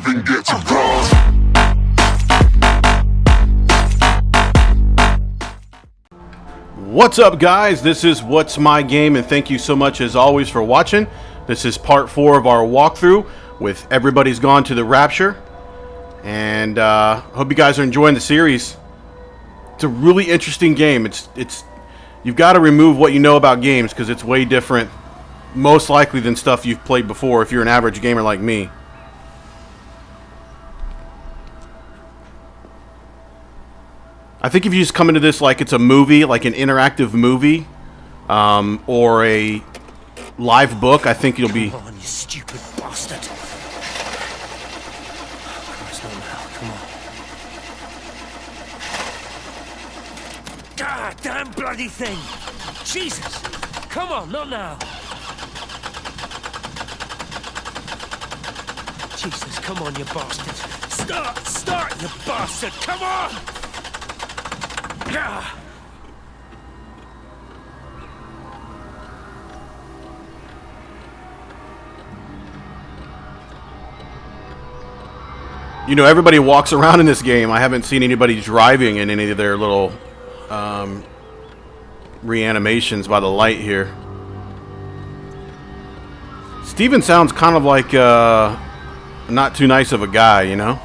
even get to cross. What's up, guys? This is What's My Game, and thank you so much as always for watching. This is part 4 of our walkthrough with Everybody's Gone to the Rapture, and hope you guys are enjoying the series. It's a really interesting game. It's you've got to remove what you know about games because it's way different, most likely, than stuff you've played before if you're an average gamer like me. I think if you just come into this like it's a movie, like an interactive movie, or a live book, I think you'll be... Come on, you stupid bastard. Christ, not now, come on. God damn bloody thing! Jesus! Come on, not now! Jesus, come on, you bastard! Start, you bastard! Come on! Ah! You know, everybody walks around in this game. I haven't seen anybody driving in any of their little reanimations by the light here. Steven sounds kind of like not too nice of a guy, you know?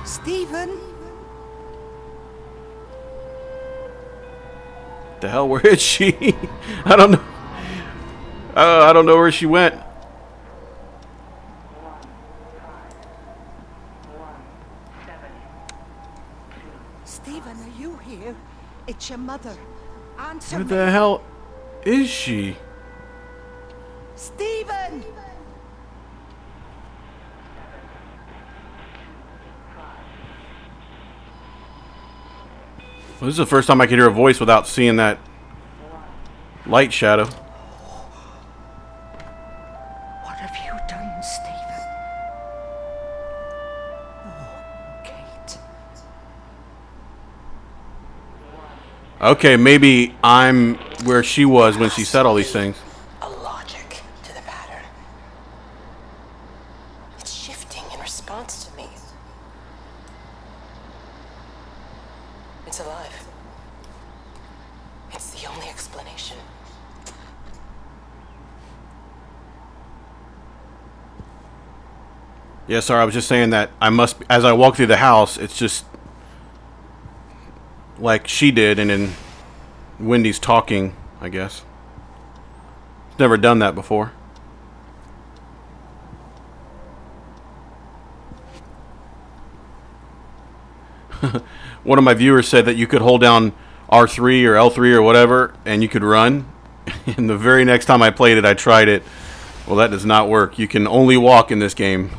Steven? The hell, where is she? I don't know. I don't know where she went. Steven, are you here? It's your mother. Answer Where me. the hell is she? Steven! Well, this is the first time I could hear a voice without seeing that light shadow. What have you done, Steven? Oh, Kate. Okay, maybe I'm where she was when she said all these things. A logic to the pattern. It's shifting in response to me. It's alive. It's the only explanation. Yeah, sorry, I was just saying that I must, as I walk through the house, it's just like she did, and then Wendy's talking, I guess. Never done that before. One of my viewers said that you could hold down R3 or L3 or whatever, and you could run. And the very next time I played it, I tried it. Well, that does not work. You can only walk in this game.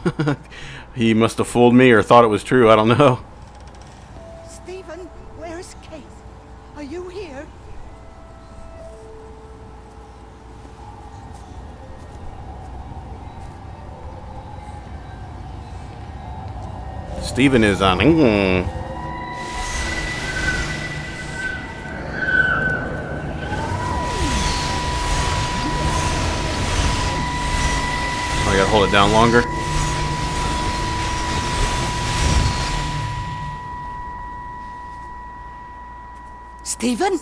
He must have fooled me or thought it was true. I don't know. Steven, where's Kate? Are you here? Steven is on. I gotta hold it down longer. Steven?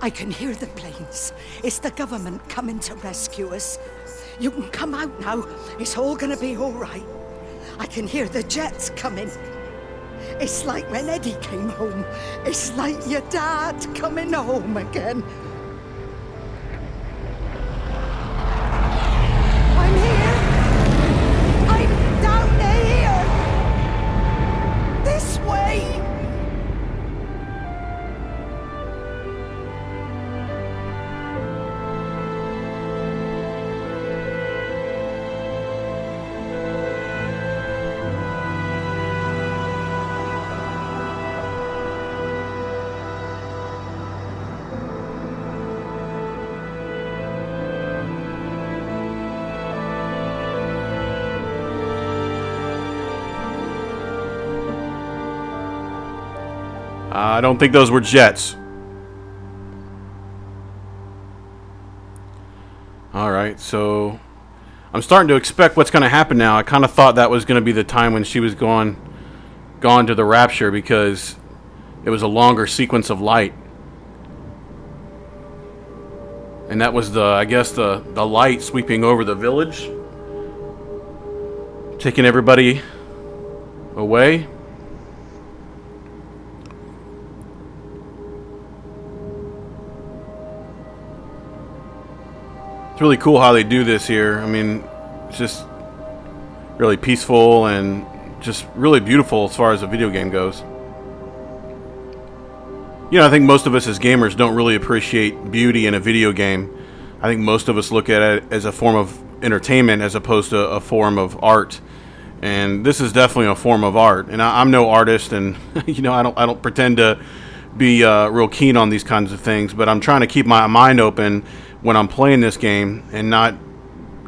I can hear the planes. It's the government coming to rescue us. You can come out now. It's all gonna be all right. I can hear the jets coming. It's like when Eddie came home. It's like your dad coming home again. I'm here. I'm down here. This way. I don't think those were jets. Alright, so I'm starting to expect what's going to happen now. I kind of thought that was going to be the time when she was gone to the rapture, because it was a longer sequence of light. And that was I guess the light sweeping over the village, taking everybody away. It's really cool how they do this here. I mean, it's just really peaceful and just really beautiful as far as the video game goes. You know, I think most of us as gamers don't really appreciate beauty in a video game. I think most of us look at it as a form of entertainment as opposed to a form of art. And this is definitely a form of art. And I'm no artist, and you know, I don't pretend to be real keen on these kinds of things. But I'm trying to keep my mind open when I'm playing this game, and not,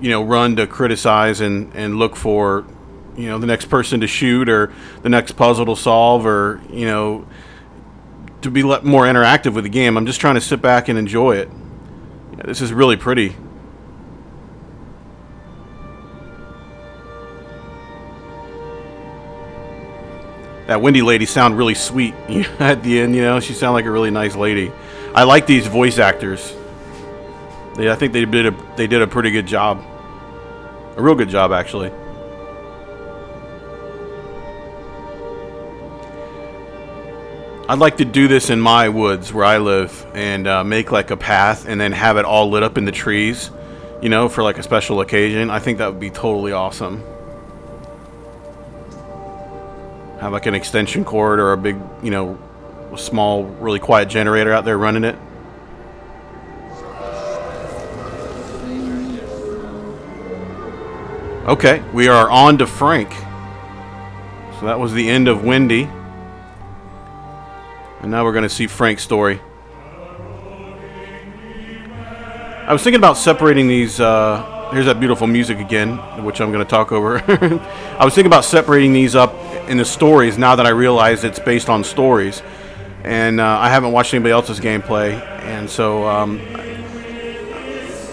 you know, run to criticize and look for, you know, the next person to shoot or the next puzzle to solve, or, you know, to be more interactive with the game. I'm just trying to sit back and enjoy it. Yeah, this is really pretty. That Wendy lady sounded really sweet at the end, you know. She sounded like a really nice lady. I like these voice actors. I think they did a pretty good job. A real good job, actually. I'd like to do this in my woods where I live, and make like a path and then have it all lit up in the trees, you know, for like a special occasion. I think that would be totally awesome. Have like an extension cord or a big, you know, small, really quiet generator out there running it. Okay, we are on to Frank. So that was the end of Wendy. And now we're going to see Frank's story. I was thinking about separating these. Here's that beautiful music again, which I'm going to talk over. I was thinking about separating these up in the stories now that I realize it's based on stories. And I haven't watched anybody else's gameplay. And so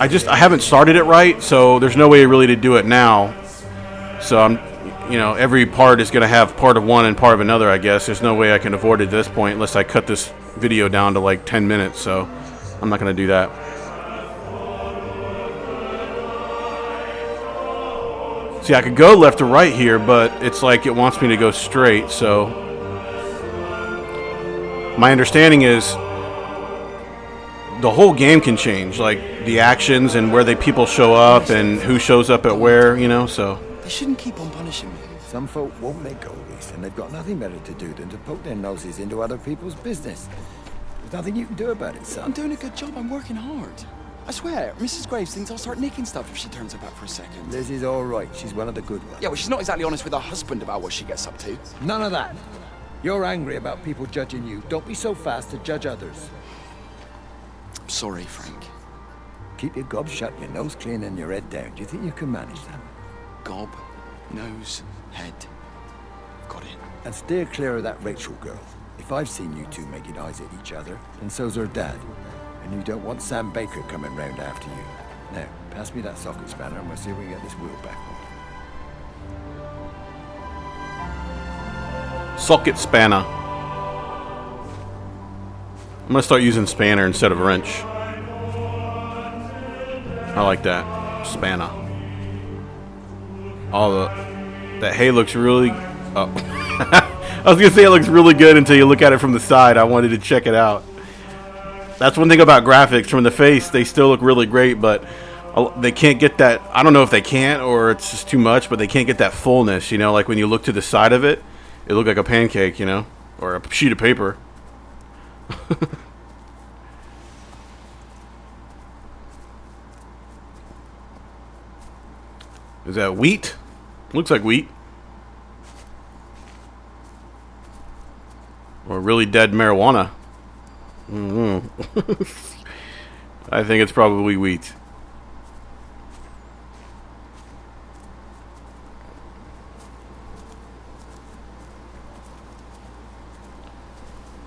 I haven't started it right. So there's no way really to do it now. So you know, every part is going to have part of one and part of another, I guess. There's no way I can afford it at this point unless I cut this video down to like 10 minutes. So I'm not going to do that. See, I could go left to right here, but it's like it wants me to go straight. So my understanding is the whole game can change, like the actions and where people show up and who shows up at where, you know, so. They shouldn't keep on punishing me. Some folk won't let go of this, and they've got nothing better to do than to poke their noses into other people's business. There's nothing you can do about it, son. I'm doing a good job. I'm working hard. I swear, Mrs. Graves thinks I'll start nicking stuff if she turns her back for a second. Liz is all right. She's one of the good ones. Yeah, well, she's not exactly honest with her husband about what she gets up to. None of that. You're angry about people judging you. Don't be so fast to judge others. I'm sorry, Frank. Keep your gob shut, your nose clean, and your head down. Do you think you can manage that? Gob, nose, head. Got it. And steer clear of that Rachel girl. If I've seen you two making eyes at each other, and so's her dad. And you don't want Sam Baker coming round after you. Now, pass me that socket spanner and we'll see if we can get this wheel back on. Socket spanner. I'm going to start using spanner instead of wrench. I like that. Spanner. Oh, that hay looks really... Oh. I was going to say it looks really good until you look at it from the side. I wanted to check it out. That's one thing about graphics. From the face, they still look really great, but they can't get that... I don't know if they can't or it's just too much, but they can't get that fullness, you know? Like when you look to the side of it, it looked like a pancake, you know? Or a sheet of paper. Is that wheat? Looks like wheat. Or really dead marijuana. I think it's probably wheat.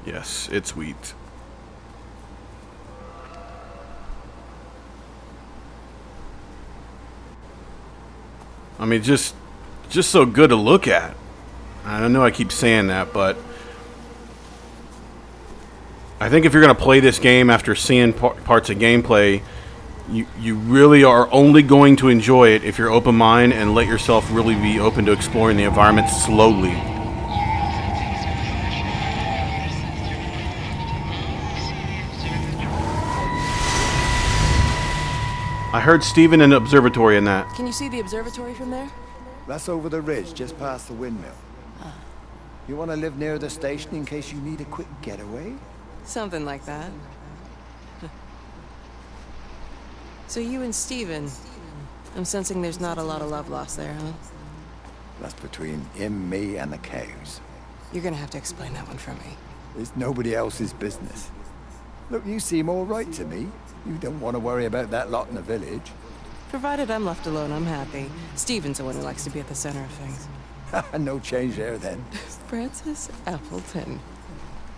Yes, it's wheat. I mean, just so good to look at. I know I keep saying that, but I think if you're going to play this game after seeing parts of gameplay, you really are only going to enjoy it if you're open-minded and let yourself really be open to exploring the environment slowly. I heard Stephen in the observatory in that. Can you see the observatory from there? That's over the ridge, just past the windmill. You want to live near the station in case you need a quick getaway? Something like that. So you and Steven, I'm sensing there's not a lot of love lost there, huh? That's between him, me, and the cows. You're gonna have to explain that one for me. It's nobody else's business. Look, you seem all right to me. You don't want to worry about that lot in the village. Provided I'm left alone, I'm happy. Steven's the one who likes to be at the center of things. No change there, then. Francis Appleton.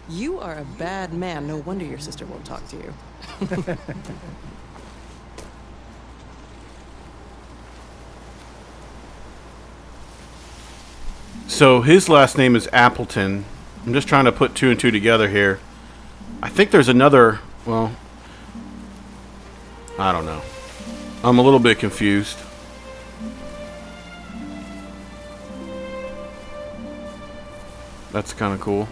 You are a bad man. No wonder your sister won't talk to you. So his last name is Appleton. I'm just trying to put two and two together here. I think there's another, well, I don't know. I'm a little bit confused. That's kind of cool.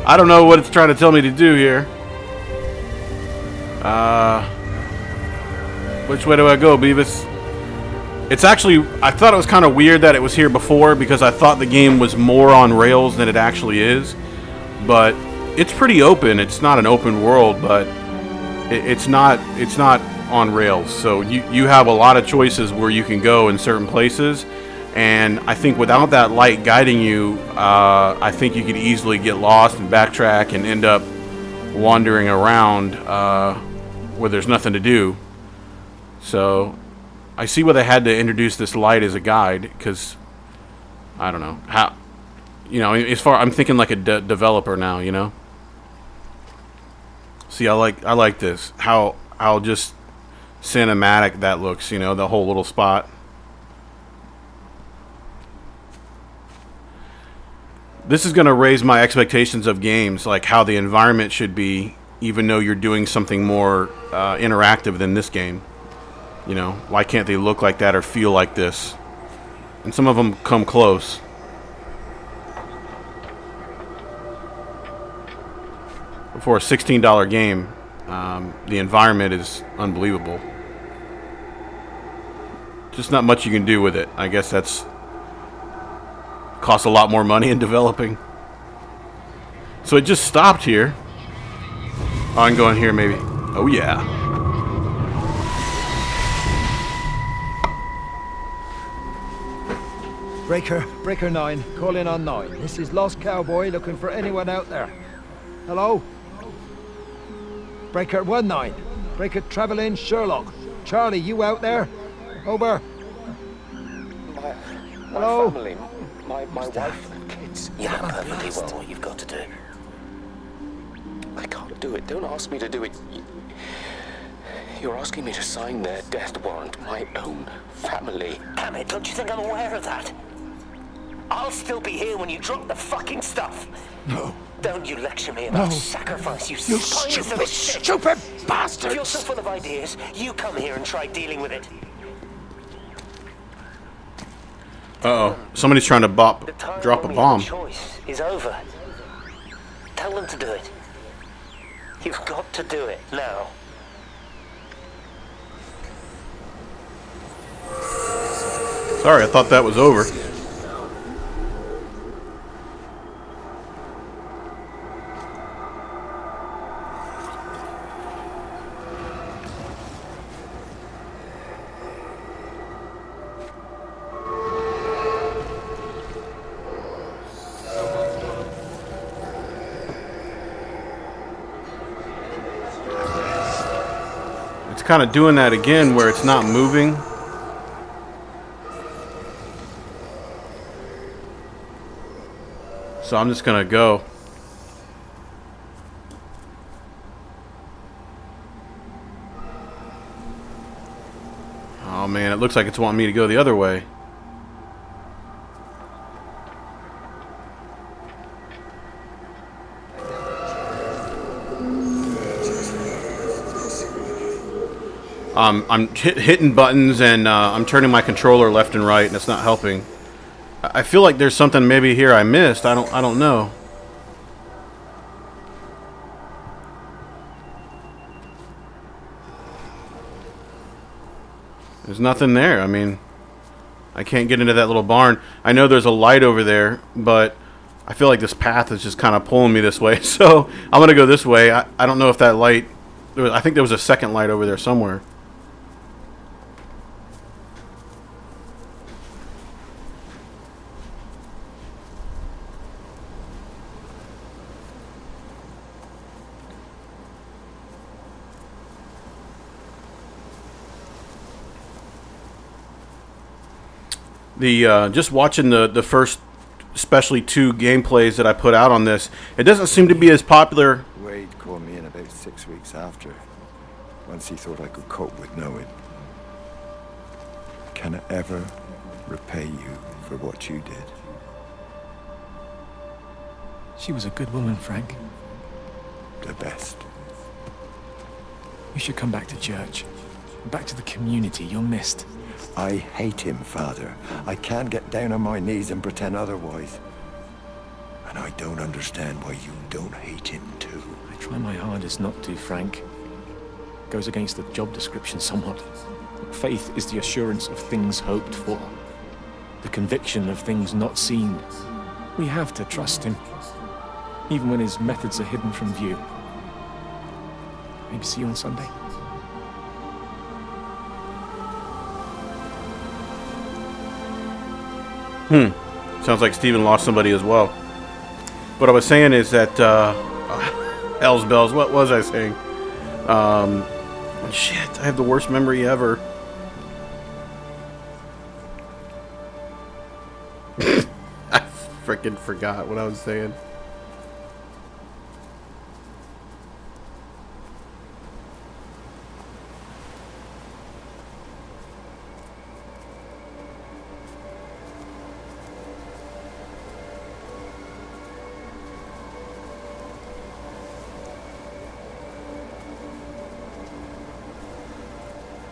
I don't know what it's trying to tell me to do here. Which way do I go, Beavis? It's actually, I thought it was kind of weird that it was here before because I thought the game was more on rails than it actually is. But it's pretty open. It's not an open world, but it's not on rails. So you have a lot of choices where you can go in certain places. And I think without that light guiding you, I think you could easily get lost and backtrack and end up wandering around where there's nothing to do. So I see why they had to introduce this light as a guide, because I don't know how, you know, as far I'm thinking like a developer now, you know. See, I like this, how just cinematic that looks, you know, the whole little spot. This is going to raise my expectations of games, like how the environment should be, even though you're doing something more interactive than this game. You know, why can't they look like that or feel like this? And some of them come close. For a $16 game, the environment is unbelievable. Just not much you can do with it. I guess that's costs a lot more money in developing. So it just stopped here. Oh, I can go in here maybe. Oh yeah. Breaker 9, call in on 9. This is Lost Cowboy looking for anyone out there. Hello? Breaker 19. Breaker Travelin Sherlock. Charlie, you out there? Over. Hello? My family, my wife and kids. You know perfectly well what you've got to do. I can't do it. Don't ask me to do it. You're asking me to sign their death warrant. My own family. Damn it, don't you think I'm aware of that? I'll still be here when you drop the fucking stuff. No. Don't you lecture me about sacrifice, you spineless little shit. Stupid If bastards! you're so full of ideas, you come here and try dealing with it. Uh-oh. Somebody's trying to drop a bomb. The choice is over. Tell them to do it. You've got to do it now. Sorry, I thought that was over. kind of doing that again where it's not moving. So I'm just gonna go. Oh man, it looks like it's wanting me to go the other way. I'm hitting buttons and I'm turning my controller left and right, and it's not helping. I feel like there's something maybe here I missed. I don't know. There's nothing there. I mean, I can't get into that little barn. I know there's a light over there, but I feel like this path is just kind of pulling me this way. So I'm going to go this way. I don't know if that light... I think there was a second light over there somewhere. Just watching the first, especially 2 gameplays that I put out on this, it doesn't seem to be as popular. Wade called me in about 6 weeks after, once he thought I could cope with knowing. Can I ever repay you for what you did? She was a good woman, Frank. The best. You should come back to church. Back to the community. You're missed. I hate him, Father. I can't get down on my knees and pretend otherwise. And I don't understand why you don't hate him too. I try my hardest not to, Frank. Goes against the job description somewhat. Faith is the assurance of things hoped for. The conviction of things not seen. We have to trust him, even when his methods are hidden from view. Maybe see you on Sunday. Sounds like Steven lost somebody as well. What I was saying is that, hell's bells, what was I saying? Shit, I have the worst memory ever. I freaking forgot what I was saying.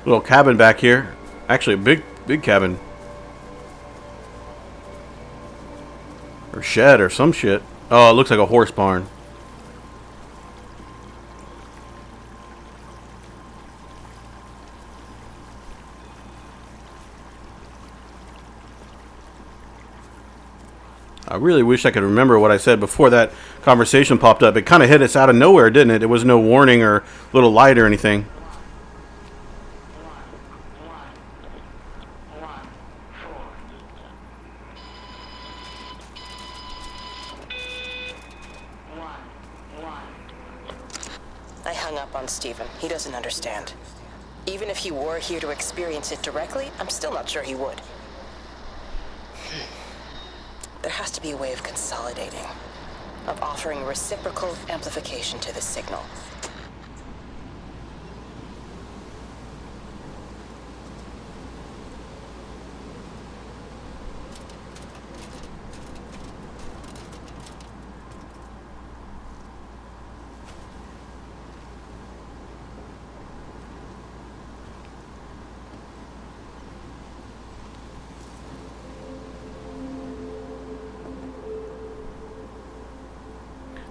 Little cabin back here. Actually, a big cabin. Or shed or some shit. Oh, it looks like a horse barn. I really wish I could remember what I said before that conversation popped up. It kind of hit us out of nowhere, didn't it? There was no warning or little light or anything. I hung up on Stephen. He doesn't understand. Even if he were here to experience it directly, I'm still not sure he would. There has to be a way of consolidating, of offering reciprocal amplification to the signal.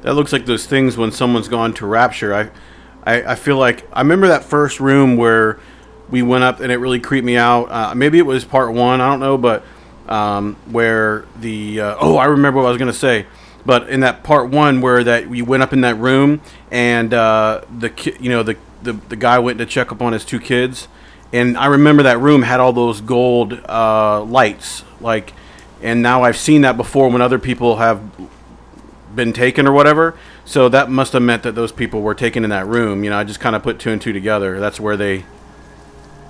That looks like those things when someone's gone to rapture. I feel like I remember that first room where we went up and it really creeped me out. Maybe it was part 1, I don't know, but where the I remember what I was gonna say. But in that part 1 where that we went up in that room and the guy went to check up on his 2 kids, and I remember that room had all those gold lights, like, and now I've seen that before when other people have been taken or whatever, so that must have meant that those people were taken in that room. I just kind of put 2 and 2 together. That's where they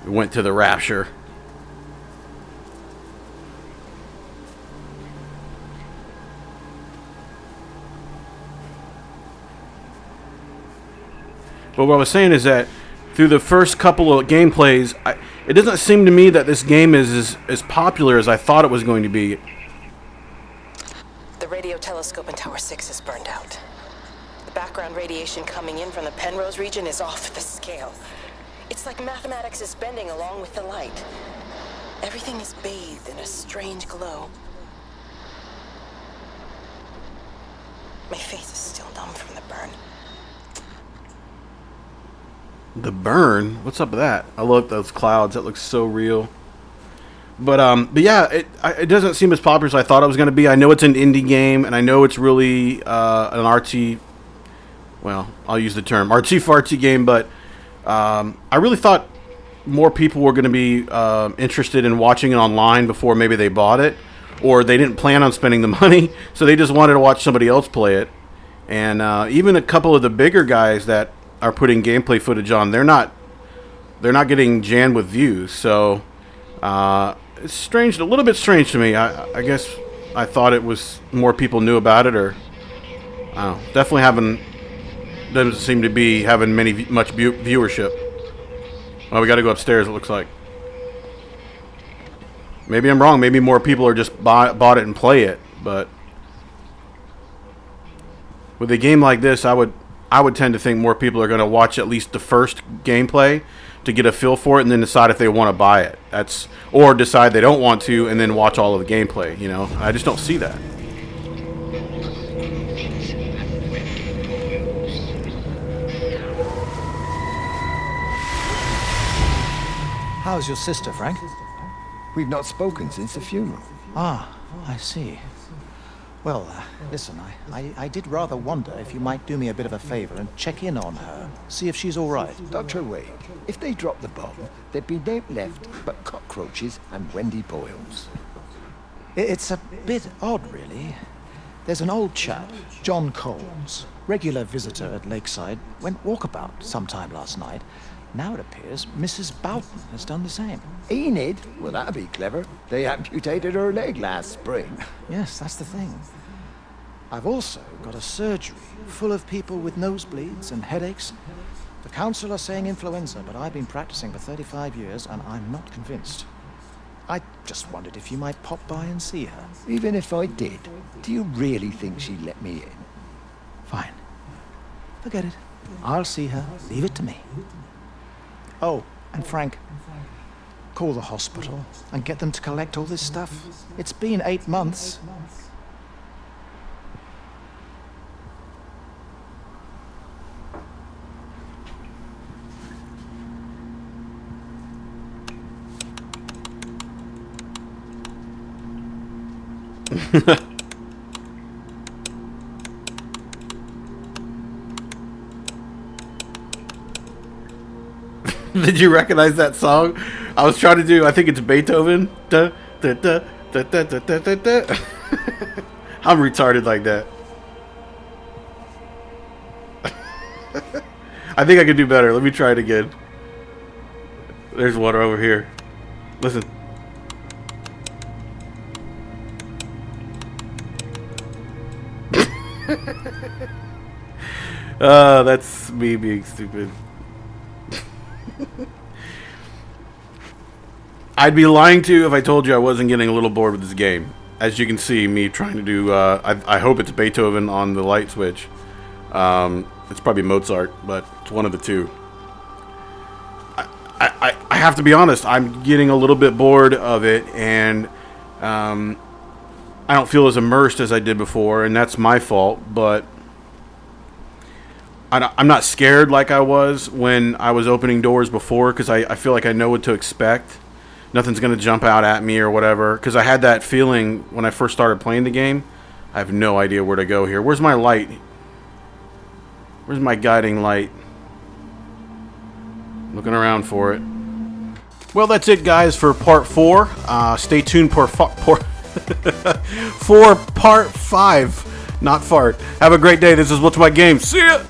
went to the Rapture. But what I was saying is that through the first couple of gameplays, it doesn't seem to me that this game is as popular as I thought it was going to be. The radio telescope in Tower 6 is burned out. The background radiation coming in from the Penrose region is off the scale. It's like mathematics is bending along with the light. Everything is bathed in a strange glow. My face is still numb from the burn. The burn? What's up with that? I love those clouds. That looks so real. But yeah, it doesn't seem as popular as I thought it was going to be. I know it's an indie game, and I know it's really an artsy, well, I'll use the term artsy-fartsy game, but I really thought more people were going to be interested in watching it online before maybe they bought it, or they didn't plan on spending the money, so they just wanted to watch somebody else play it. And even a couple of the bigger guys that are putting gameplay footage on, they're not getting jammed with views. So it's strange, a little bit strange to me. I guess I thought it was more people knew about it, or I don't know. Definitely doesn't seem to be having much viewership. Well, we got to go upstairs, it looks like. Maybe I'm wrong. Maybe more people are just bought it and play it. But with a game like this, I would tend to think more people are going to watch at least the first gameplay to get a feel for it, and then decide if they want to buy it. Or decide they don't want to, and then watch all of the gameplay. You know, I just don't see that. How's your sister, Frank? We've not spoken since the funeral. Ah, I see. Well, listen, I did rather wonder if you might do me a bit of a favor and check in on her, see if she's all right. Dr. Wade, if they dropped the bomb, there'd be no left but cockroaches and Wendy boils. It's a bit odd, really. There's an old chap, John Coles, regular visitor at Lakeside, went walkabout sometime last night. Now it appears Mrs. Boughton has done the same. Enid? Well, that'd be clever. They amputated her leg last spring. Yes, that's the thing. I've also got a surgery full of people with nosebleeds and headaches. The council are saying influenza, but I've been practicing for 35 years and I'm not convinced. I just wondered if you might pop by and see her. Even if I did, do you really think she'd let me in? Fine. Forget it. I'll see her. Leave it to me. Oh, and Frank, call the hospital and get them to collect all this stuff. It's been 8 months. Did you recognize that song? I was trying to do, I think it's Beethoven. Da, da, da, da, da, da, da, da, da. I'm retarded like that. I think I could do better. Let me try it again. There's water over here. Listen. That's me being stupid. I'd be lying to you if I told you I wasn't getting a little bored with this game. As you can see, me trying to do, I hope it's Beethoven on the light switch. It's probably Mozart, but it's one of the two. I have to be honest, I'm getting a little bit bored of it, and I don't feel as immersed as I did before, and that's my fault, but I'm not scared like I was when I was opening doors before, because I feel like I know what to expect. Nothing's going to jump out at me or whatever, because I had that feeling when I first started playing the game. I have no idea where to go here. Where's my light? Where's my guiding light? Looking around for it. Well, that's it, guys, for part 4. Stay tuned for part 5. Not fart. Have a great day. This is What's My Game. See ya!